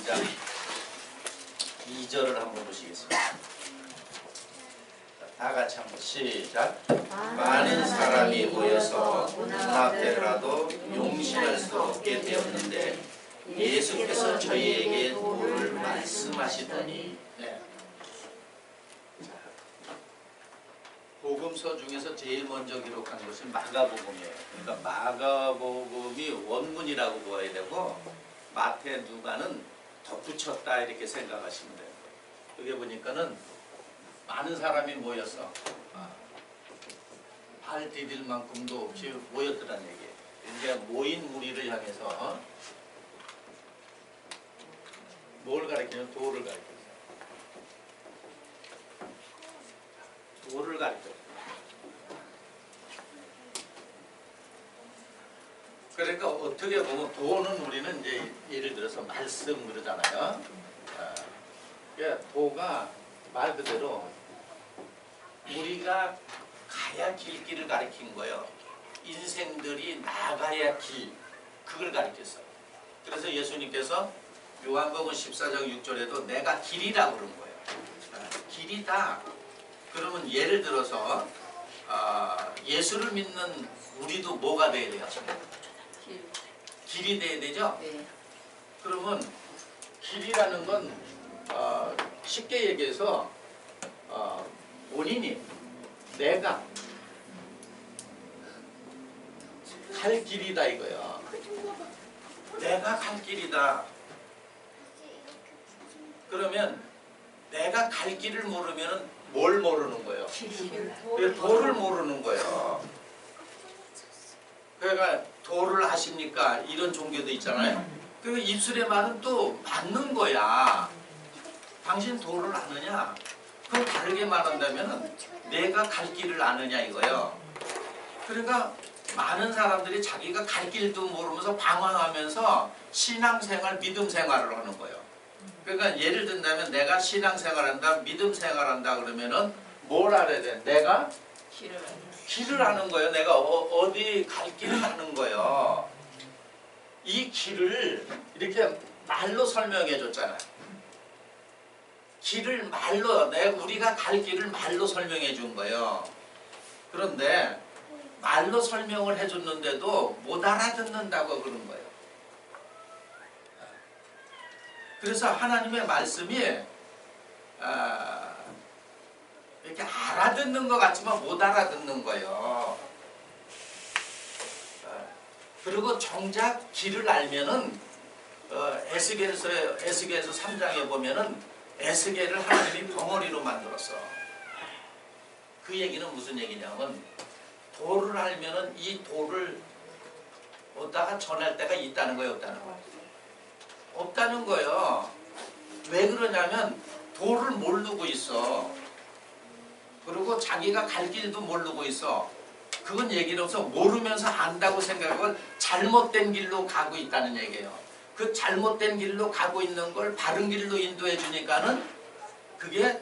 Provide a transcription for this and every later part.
3장 2절을 한번 보시겠습니다. 다 같이 한번 시작. 많은 사람이 모여서 문 앞에라도 용신할 수 없게 되었는데 예수께서 저희에게 도를 말씀하시더니. 네. 복음서 중에서 제일 먼저 기록한 것은 마가복음이에요. 그러니까 마가복음이 원문이라고 보아야 되고 마태, 누가는 덧붙였다 이렇게 생각하시면 돼요. 여기 보니까는 많은 사람이 모여서 발 디딜 만큼도 없이 모였더란 얘기예요. 이제 모인 무리를 향해서 뭘 가리키냐면 도를 가리켜요. 도를 가리켜요. 그러니까 어떻게 보면 도는 우리는 이제 예를 들어서 말씀 그러잖아요. 그러니까 도가 말 그대로 우리가 가야 길 길을 가리킨 거예요. 인생들이 나가야 길, 그걸 가리켰어요. 그래서 예수님께서 요한복음 14장 6절에도 내가 길이라고 그런 거예요. 길이다. 그러면 예를 들어서 예수를 믿는 우리도 뭐가 돼야 돼요? 길이 돼야 되죠? 네. 그러면 길이라는 건 쉽게 얘기해서 본인이 내가 갈 길이다 이거야. 내가 갈 길이다. 그러면 내가 갈 길을 모르면 뭘 모르는 거예요? 도를 모르는 거예요. 그러니까 도를 아십니까? 이런 종교도 있잖아요. 그 입술의 말은 또 맞는 거야. 당신 도를 아느냐? 그럼 다르게 말한다면 내가 갈 길을 아느냐 이거예요. 그러니까 많은 사람들이 자기가 갈 길도 모르면서 방황하면서 신앙생활, 믿음생활을 하는 거예요. 그러니까 예를 든다면 내가 신앙생활한다, 믿음생활한다 그러면은 뭘 알아야 돼? 내가 길을 아는 거예요. 내가 어디 갈 길을 아는 거예요. 이 길을 이렇게 말로 설명해 줬잖아요. 길을 말로, 우리가 갈 길을 말로 설명해 준 거예요. 그런데 말로 설명을 해줬는데도 못 알아듣는다고 그런 거예요. 그래서 하나님의 말씀이 이렇게 알아듣는 것 같지만 못 알아듣는 거예요. 그리고 정작 길을 알면은 에스겔서 3장에 보면은 에스겔을 하나님이 벙어리로 만들었어. 그 얘기는 무슨 얘기냐면 도를 알면은 이 도를 어디다가 전할 때가 있다는 거예요, 없다는 거예요? 없다는 거예요. 왜 그러냐면 도를 모르고 있어. 그리고 자기가 갈 길도 모르고 있어. 그건 얘기로서 모르면서 안다고 생각하고 잘못된 길로 가고 있다는 얘기예요. 그 잘못된 길로 가고 있는 걸 바른 길로 인도해 주니까는 그게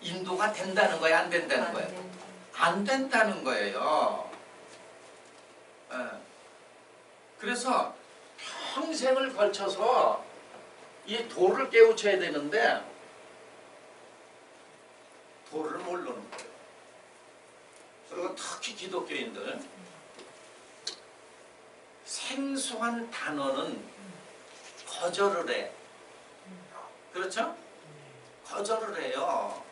인도가 된다는 거예요, 안 된다는 거예요? 안 된다는 거예요. 그래서 평생을 걸쳐서 이 도를 깨우쳐야 되는데 도를 모르는 거예요. 그리고 특히 기독교인들 생소한 단어는 거절을 해. 그렇죠? 거절을 해요.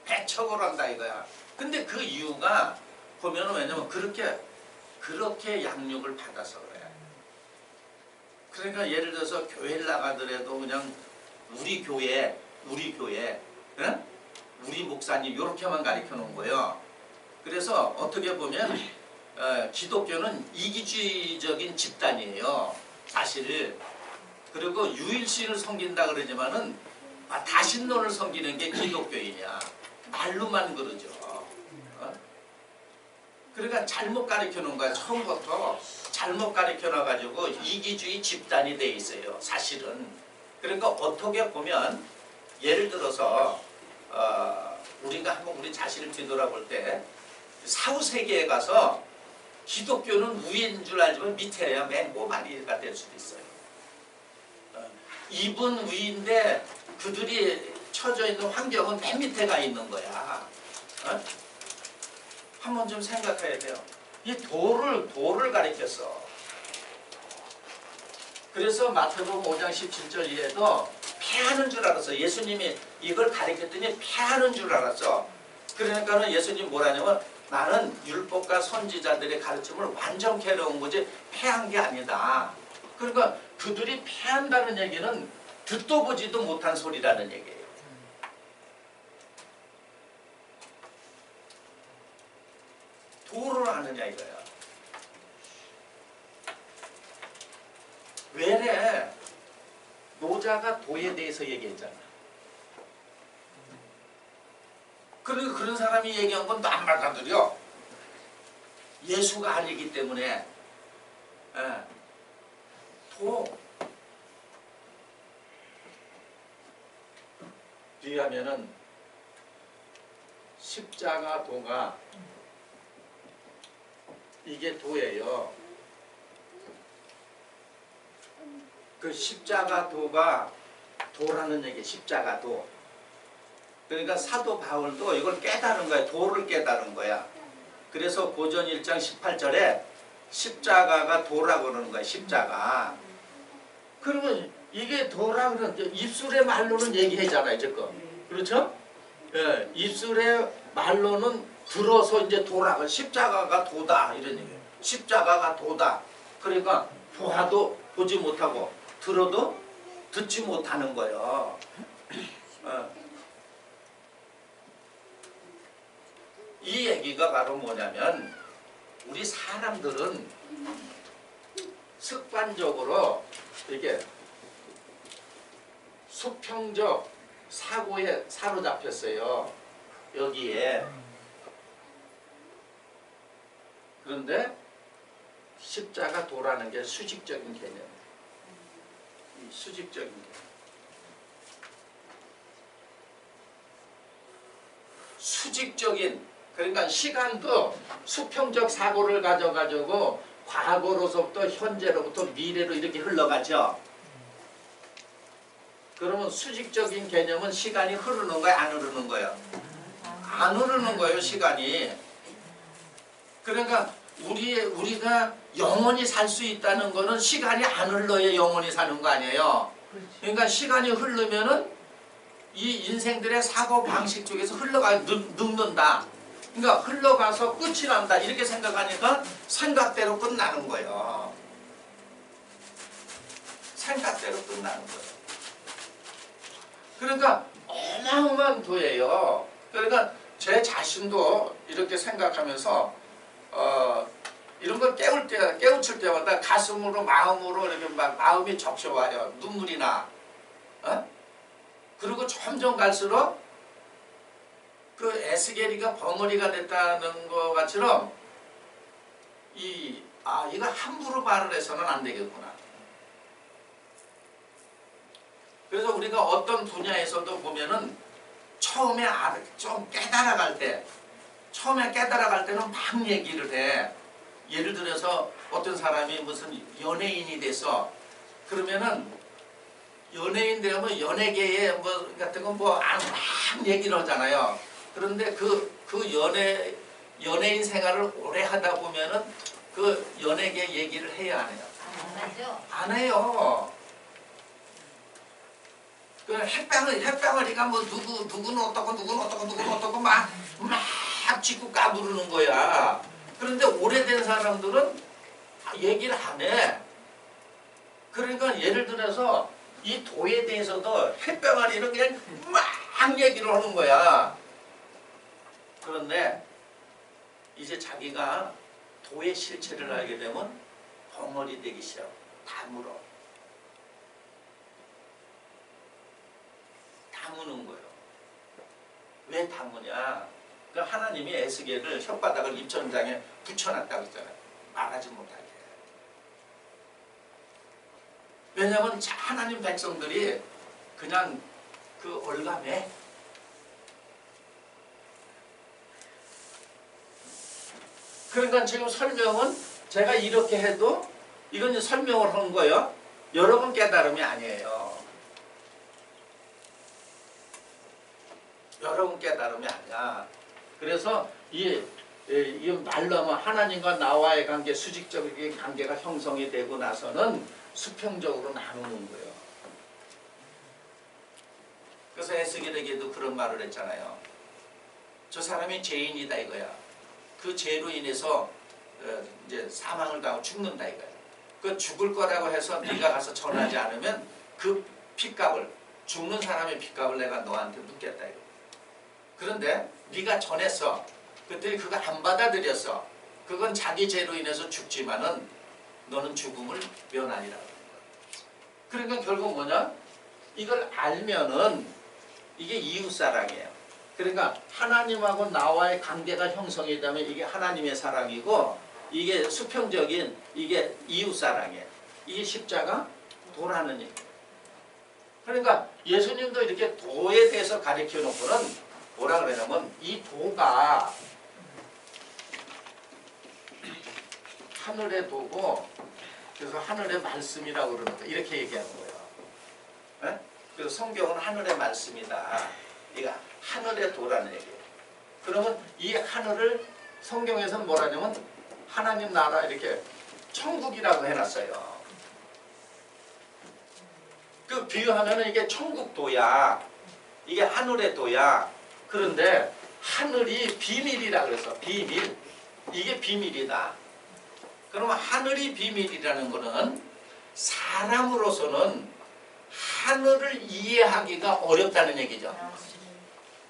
배척을 한다 이거야. 근데 그 이유가 보면은 왜냐면 그렇게 양육을 받아서 그래. 그러니까 예를 들어서 교회를 나가더라도 그냥 우리 교회, 응? 우리 목사님 이렇게만 가르쳐 놓은 거예요. 그래서 어떻게 보면 기독교는 이기주의적인 집단이에요. 사실. 그리고 유일신을 섬긴다 그러지만은 다신론을 섬기는 게 기독교이냐. 말로만 그러죠. 그러니까 잘못 가르쳐 놓은 거야. 처음부터 잘못 가르쳐 놔가지고 이기주의 집단이 돼 있어요. 사실은. 그러니까 어떻게 보면 예를 들어서 우리가 한번 우리 자신을 뒤돌아볼 때 사후세계에 가서 기독교는 위인 줄 알지만 밑에야 맨 꼬마리가 될 수도 있어요. 입은 위인데 그들이 처져 있는 환경은 맨 밑에 가 있는 거야. 어? 한번 좀 생각해야 돼요. 이 돌을 가리켰어. 그래서 마태복음 5장 17절 이에도 패하는 줄 알았어. 예수님이 이걸 가리켰더니 패하는 줄 알았어. 그러니까는 예수님 뭐라냐면 나는 율법과 선지자들의 가르침을 완전케 해놓은 거지 패한 게 아니다. 그러니까 그들이 패한다는 얘기는 듣도 보지도 못한 소리라는 얘기예요. 도를 아느냐 이거야. 왜래? 노자가 도에 대해서 얘기했잖아. 그리고 그런 사람이 얘기한 건 또 안 받아들여. 예수가 아니기 때문에. 도. 뒤하면은 십자가 도가 이게 도예요. 그 십자가 도가 도라는 얘기, 십자가 도. 그러니까 사도 바울도 이걸 깨달은 거야. 도를 깨달은 거야. 그래서 고전 1장 18절에 십자가가 도라고 그러는 거야. 십자가. 그러면 이게 도라 그러는 입술의 말로는 얘기하잖아요. 지금. 그렇죠? 예, 입술의 말로는 들어서 이제 도라. 십자가가 도다. 이런 얘기예요. 십자가가 도다. 그러니까 보아도 보지 못하고 들어도 듣지 못하는 거예요. 이 얘기가 바로 뭐냐면 우리 사람들은 습관적으로 이게 수평적 사고에 사로잡혔어요. 여기에. 그런데 십자가 도라는 게 수직적인 개념. 수직적인 개념. 수직적인, 그러니까 시간도 수평적 사고를 가져가지고 과거로서부터 현재로부터 미래로 이렇게 흘러가죠. 그러면 수직적인 개념은 시간이 흐르는 거야, 안 흐르는 거야? 안 흐르는 거예요, 시간이. 그러니까 우리가 영원히 살 수 있다는 거는 시간이 안 흘러야 영원히 사는 거 아니에요. 그러니까 시간이 흐르면은 이 인생들의 사고 방식 쪽에서 흘러가 늙는다. 그러니까 흘러가서 끝이 난다. 이렇게 생각하니까 생각대로 끝나는 거예요. 생각대로 끝나는 거예요. 그러니까 어마어마한 도예요. 그러니까 제 자신도 이렇게 생각하면서 이런 걸 깨우칠 때마다 가슴으로 마음으로 이렇게 막 마음이 적셔와요. 눈물이 나. 그리고 점점 갈수록 그 에스겔이가 벙어리가 됐다는 것 같처럼 이거 함부로 말을 해서는 안 되겠구나. 그래서 우리가 어떤 분야에서도 보면은 처음에 좀 깨달아갈 때는 막 얘기를 해. 예를 들어서 어떤 사람이 무슨 연예인이 돼서 그러면은 연예인 되면 연예계에 뭐 같은 건 뭐 막 얘기를 하잖아요. 그런데 그 연예인 생활을 오래 하다 보면은 그 연예계 얘기를 해야 안 해요? 안 하죠. 안 해요. 그 햇병아리가 뭐 누구는 어떻고 막 짓고 까부르는 거야. 그런데 오래된 사람들은 얘기를 안 해. 그러니까 예를 들어서 이 도에 대해서도 햇병아리는 그냥 막 얘기를 하는 거야. 그런데 이제 자기가 도의 실체를 알게 되면 벙어리 되기 시작. 다물어. 다무는 거예요. 왜 다무냐? 그러니까 하나님이 에스겔을 혓바닥을 입천장에 붙여놨다고 했잖아요. 말하지 못하게. 왜냐하면 하나님 백성들이 그냥 그 올감에 그러니까 지금 설명은 제가 이렇게 해도 이건 설명을 한 거예요. 여러분 깨달음이 아니에요. 여러분 깨달음이 아니야. 그래서 이 말로 하면 하나님과 나와의 관계, 수직적인 관계가 형성이 되고 나서는 수평적으로 나누는 거예요. 그래서 에스겔에게도 그런 말을 했잖아요. 저 사람이 죄인이다 이거야. 그 죄로 인해서 이제 사망을 당하고 죽는다 이거야. 그 죽을 거라고 해서 네가 가서 전하지 않으면 그 핏값을, 죽는 사람의 핏값을 내가 너한테 묻겠다 이거. 그런데 네가 전했어. 그때 그거 안 받아들였어. 그건 자기 죄로 인해서 죽지만은 너는 죽음을 면하리라고. 그러니까 결국 뭐냐? 이걸 알면은 이게 이웃사랑이에요. 그러니까 하나님하고 나와의 관계가 형성이 되면 이게 하나님의 사랑이고, 이게 수평적인 이게 이웃사랑이에요. 이게 십자가 도라는 얘기예요. 그러니까 예수님도 이렇게 도에 대해서 가르쳐 놓고는 뭐라 그러냐면 이 도가 하늘의 도고, 그래서 하늘의 말씀이라고 그러는 거예요. 이렇게 얘기하는 거예요. 네? 그래서 성경은 하늘의 말씀이다. 이거 하늘의 도라는 얘기예요. 그러면 이 하늘을 성경에서는 뭐라 하냐면 하나님 나라 이렇게 천국이라고 해놨어요. 그 비유하면 이게 천국도야. 이게 하늘의 도야. 그런데 하늘이 비밀이라 그래서 비밀. 이게 비밀이다. 그러면 하늘이 비밀이라는 것은 사람으로서는 하늘을 이해하기가 어렵다는 얘기죠.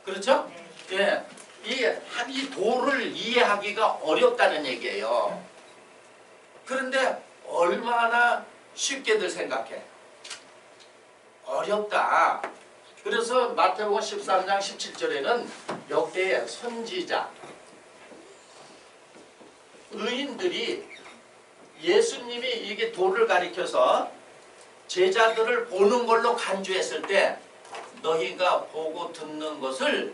그렇죠? 예. 이 도를 이해하기가 어렵다는 얘기예요. 그런데 얼마나 쉽게들 생각해. 어렵다. 그래서 마태복음 13장 17절에는 역대의 선지자, 의인들이 예수님이 이게 도를 가리켜서 제자들을 보는 걸로 간주했을 때 너희가 보고 듣는 것을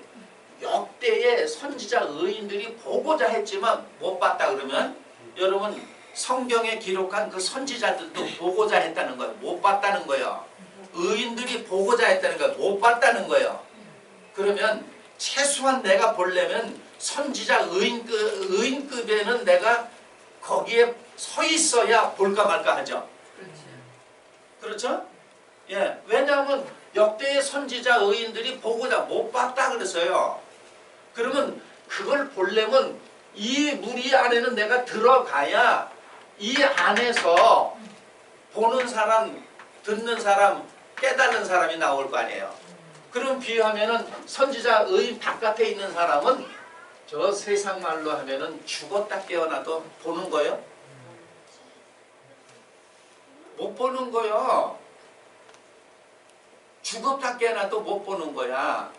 역대의 선지자 의인들이 보고자 했지만 못 봤다 그러면 여러분 성경에 기록한 그 선지자들도 보고자 했다는 거예요. 못 봤다는 거예요. 의인들이 보고자 했다는 거예요. 못 봤다는 거예요. 그러면 최소한 내가 보려면 선지자 의인급에는 내가 거기에 서 있어야 볼까 말까 하죠. 그렇죠? 예. 왜냐하면 역대의 선지자 의인들이 보고자 못 봤다 그랬어요. 그러면 그걸 보려면 이 무리 안에는 내가 들어가야 이 안에서 보는 사람, 듣는 사람, 깨닫는 사람이 나올 거 아니에요. 그럼 비유하면은 선지자 의인 바깥에 있는 사람은 저 세상 말로 하면은 죽었다 깨어나도 보는 거예요? 못 보는 거요. 죽었다 깨어나도 못 보는 거야.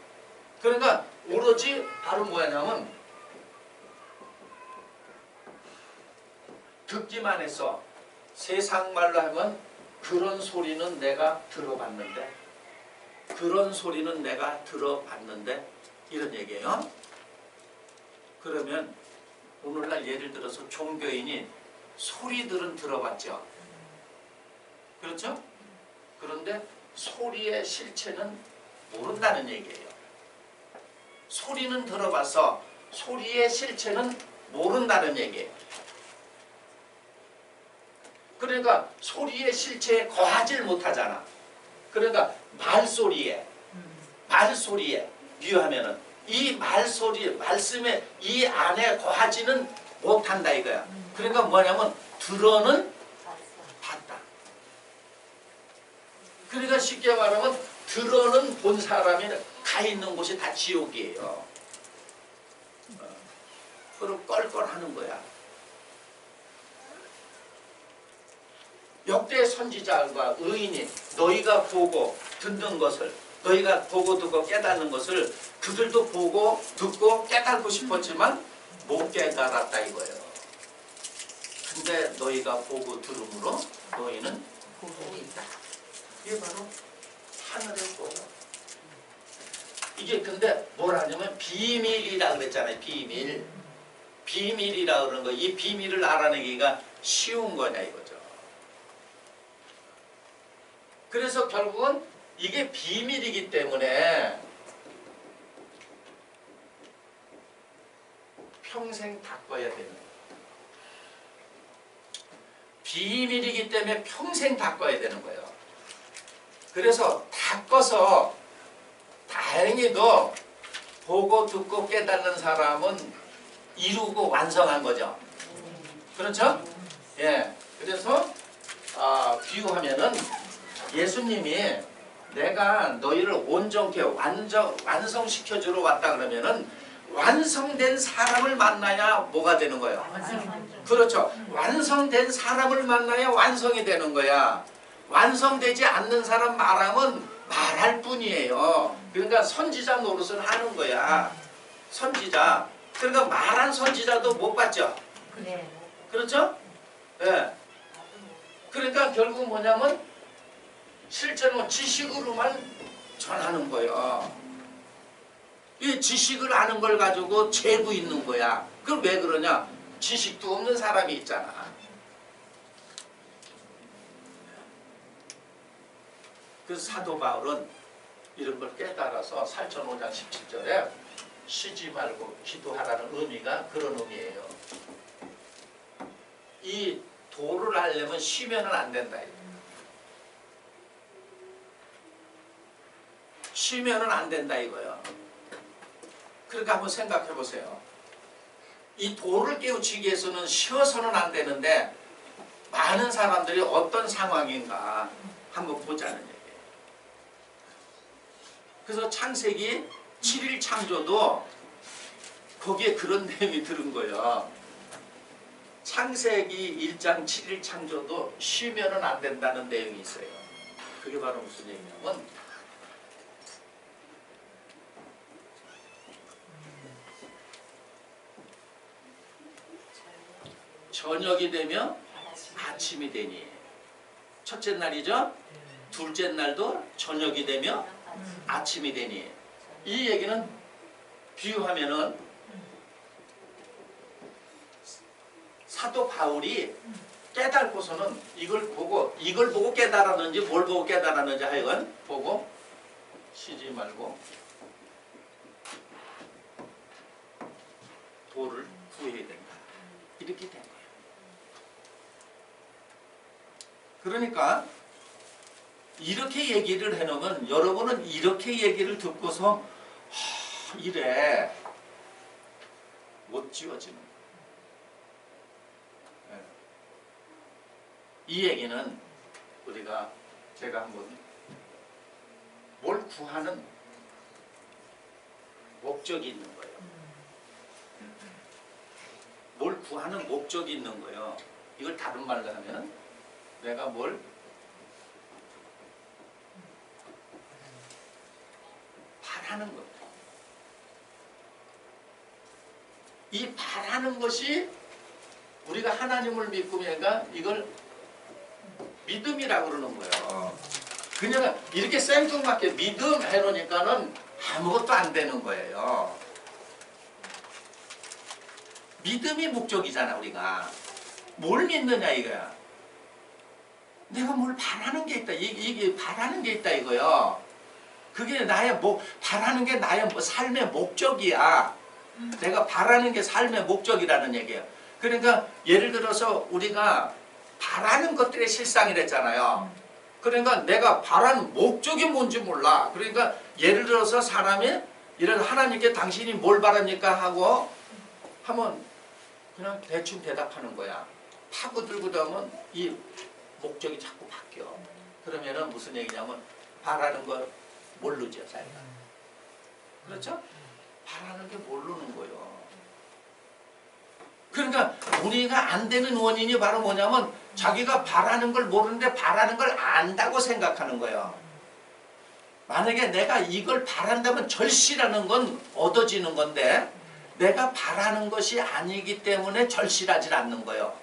그러니까 오로지 바로 뭐냐면 듣기만 해서 세상 말로 하면 그런 소리는 내가 들어봤는데, 그런 소리는 내가 들어봤는데 이런 얘기예요. 그러면 오늘날 예를 들어서 종교인이 소리들은 들어봤죠. 그렇죠? 그런데 소리의 실체는 모른다는 얘기예요. 소리는 들어봐서 소리의 실체는 모른다는 얘기예요. 그러니까 소리의 실체에 거하질 못하잖아. 그러니까 말소리에 비유하면은 이 말소리, 말씀에 이 안에 거하지는 못한다 이거야. 그러니까 뭐냐면 들어는 봤다. 그러니까 쉽게 말하면 들어는 본 사람이 가 있는 곳이 다 지옥이에요. 그럼 껄껄하는 거야. 역대 선지자와 의인이 너희가 보고 듣는 것을, 너희가 보고 듣고 깨닫는 것을 그들도 보고 듣고 깨닫고 싶었지만 못 깨달았다 이거예요. 근데 너희가 보고 들음으로 너희는 복이 있다. 이게 바로 하늘의 도예요. 이게 근데 뭐라 하냐면 비밀이라 그랬잖아요. 비밀이라 그러는 거. 이 비밀을 알아내기가 쉬운 거냐 이거죠. 그래서 결국은 이게 비밀이기 때문에 평생 닦아야 되는 거예요. 비밀이기 때문에 평생 닦아야 되는 거예요. 그래서 닦아서 다행히도 보고 듣고 깨닫는 사람은 이루고 완성한 거죠. 그렇죠? 예. 그래서 비유하면은 예수님이 내가 너희를 온전케 완성시켜주러 왔다 그러면은 완성된 사람을 만나야 뭐가 되는 거예요? 그렇죠. 완성된 사람을 만나야 완성이 되는 거야. 완성되지 않는 사람 말하면 말할 뿐이에요. 그러니까 선지자 노릇을 하는 거야. 선지자. 그러니까 말한 선지자도 못 받죠. 그렇죠? 예. 그러니까 결국 뭐냐면 실제로 지식으로만 전하는 거예요. 이 지식을 아는 걸 가지고 죄고 있는 거야. 그럼 왜 그러냐? 지식도 없는 사람이 있잖아. 그래서 사도 바울은 이런 걸 깨달아서 살전 5장 17절에 쉬지 말고 기도하라는 의미가 그런 의미예요. 이 도를 하려면 쉬면은 안 된다. 쉬면은 안 된다 이거예요. 그러니까 한번 생각해 보세요. 이 도를 깨우치기 위해서는 쉬어서는 안 되는데 많은 사람들이 어떤 상황인가 한번 보자는 얘기예요. 그래서 창세기 7일 창조도 거기에 그런 내용이 들은 거예요. 창세기 1장 7일 창조도 쉬면은 안 된다는 내용이 있어요. 그게 바로 무슨 얘기냐면 저녁이 되면 아침이 되니 첫째 날이죠. 둘째 날도 저녁이 되면 아침이 되니 이 얘기는 비유하면은 사도 바울이 깨닫고서는 이걸 보고 깨달았는지 뭘 보고 깨달았는지 하여간 보고 쉬지 말고 도를 구해야 된다. 이렇게 된 거예요. 그러니까 이렇게 얘기를 해놓으면 여러분은 이렇게 얘기를 듣고서 이래 못 지워지는 거예요. 이 얘기는 제가 한번 뭘 구하는 목적이 있는 거예요. 뭘 구하는 목적이 있는 거예요. 이걸 다른 말로 하면 내가 뭘 바라는 것. 이 바라는 것이 우리가 하나님을 믿고 그러니까 이걸 믿음이라고 그러는 거예요. 그냥 이렇게 생뚱맞게 믿음 해놓으니까는 아무것도 안 되는 거예요. 믿음이 목적이잖아. 우리가 뭘 믿느냐 이거야. 내가 뭘 바라는 게 있다. 이게 바라는 게 있다 이거요. 그게 나의 바라는 게 나의 삶의 목적이야. 내가 바라는 게 삶의 목적이라는 얘기예요. 그러니까 예를 들어서 우리가 바라는 것들의 실상이랬잖아요. 그러니까 내가 바라는 목적이 뭔지 몰라. 그러니까 예를 들어서 사람이 이런 하나님께 당신이 뭘 바랍니까 하고 하면 그냥 대충 대답하는 거야. 파고들고 나면 이 목적이 자꾸 바뀌어. 그러면은 무슨 얘기냐면 바라는 걸 모르죠, 자기가. 그렇죠? 바라는 게 모르는 거예요. 그러니까 우리가 안 되는 원인이 바로 뭐냐면 자기가 바라는 걸 모르는데 바라는 걸 안다고 생각하는 거예요. 만약에 내가 이걸 바란다면 절실하는 건 얻어지는 건데 내가 바라는 것이 아니기 때문에 절실하지 않는 거예요.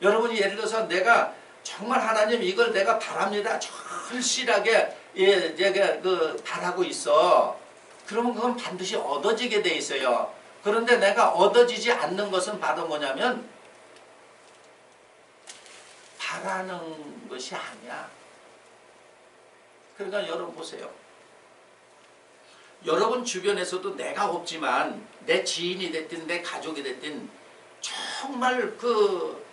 여러분이 예를 들어서 내가 정말 하나님 이걸 내가 바랍니다. 절실하게 바라고 있어. 그러면 그건 반드시 얻어지게 돼 있어요. 그런데 내가 얻어지지 않는 것은 바로 뭐냐면 바라는 것이 아니야. 그러니까 여러분 보세요. 여러분 주변에서도 내가 없지만 내 지인이 됐든 내 가족이 됐든 정말 그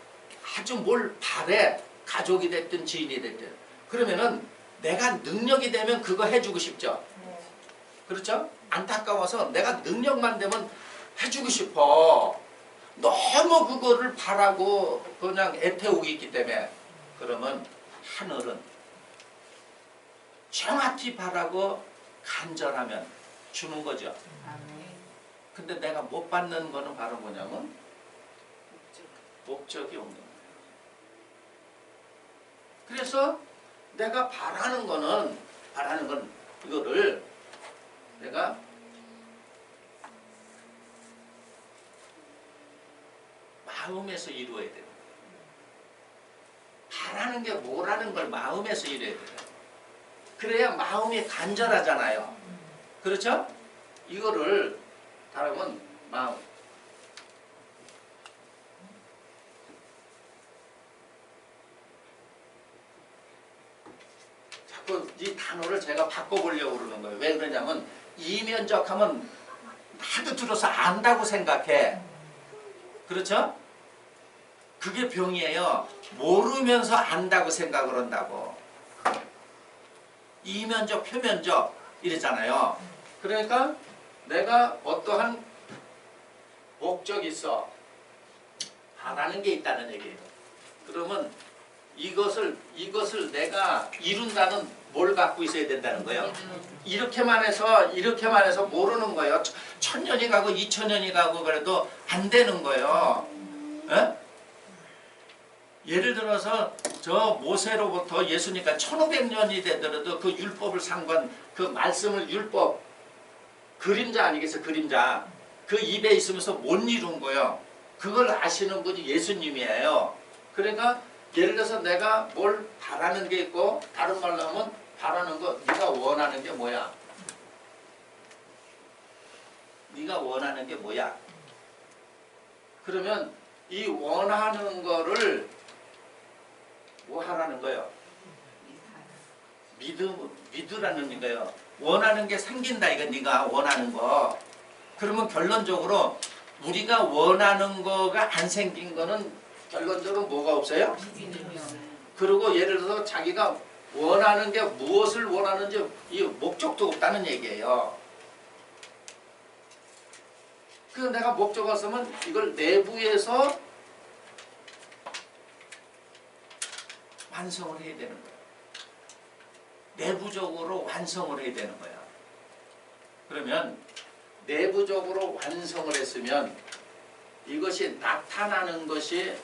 아주 뭘 바래. 가족이 됐든 지인이 됐든. 그러면은 내가 능력이 되면 그거 해주고 싶죠. 그렇죠? 안타까워서 내가 능력만 되면 해주고 싶어. 너무 그거를 바라고 그냥 애태우고 있기 때문에. 그러면 하늘은 정확히 바라고 간절하면 주는 거죠. 근데 내가 못 받는 거는 바로 뭐냐면 목적이 없는 거예요. 그래서 내가 바라는 건 이거를 내가 마음에서 이루어야 돼요. 바라는 게 뭐라는 걸 마음에서 이루어야 돼요. 그래야 마음이 간절하잖아요. 그렇죠? 이거를 다르면 마음. 자꾸 이 단어를 제가 바꿔보려고 그러는 거예요. 왜 그러냐면 이면적하면 하도 들어서 안다고 생각해. 그렇죠? 그게 병이에요. 모르면서 안다고 생각을 한다고. 이면적, 표면적 이러잖아요. 그러니까 내가 어떠한 목적이 있어. 바라는 게 있다는 얘기예요. 그러면 이것을 내가 이룬다는 뭘 갖고 있어야 된다는 거예요. 이렇게만 해서 모르는 거예요. 1000년이 가고 2000년이 가고 그래도 안 되는 거예요. 에? 예를 들어서 저 모세로부터 예수니까 1500년이 되더라도 그 율법을 그 말씀을 율법 그림자 아니겠어요? 그림자. 그 입에 있으면서 못 이룬 거예요. 그걸 아시는 분이 예수님이에요. 그러니까 예를 들어서 내가 뭘 바라는 게 있고 다른 말로 하면 바라는 거 네가 원하는 게 뭐야? 네가 원하는 게 뭐야? 그러면 이 원하는 거를 뭐 하라는 거예요? 믿으라는 거예요. 원하는 게 생긴다 이거 네가 원하는 거. 그러면 결론적으로 우리가 원하는 거가 안 생긴 거는 결론적으로 뭐가 없어요? 그리고 예를 들어서 자기가 원하는 게 무엇을 원하는지 이 목적도 없다는 얘기예요. 그래서 내가 목적 없으면 이걸 내부에서 완성을 해야 되는 거예요. 내부적으로 완성을 해야 되는 거야. 그러면 내부적으로 완성을 했으면 이것이 나타나는 것이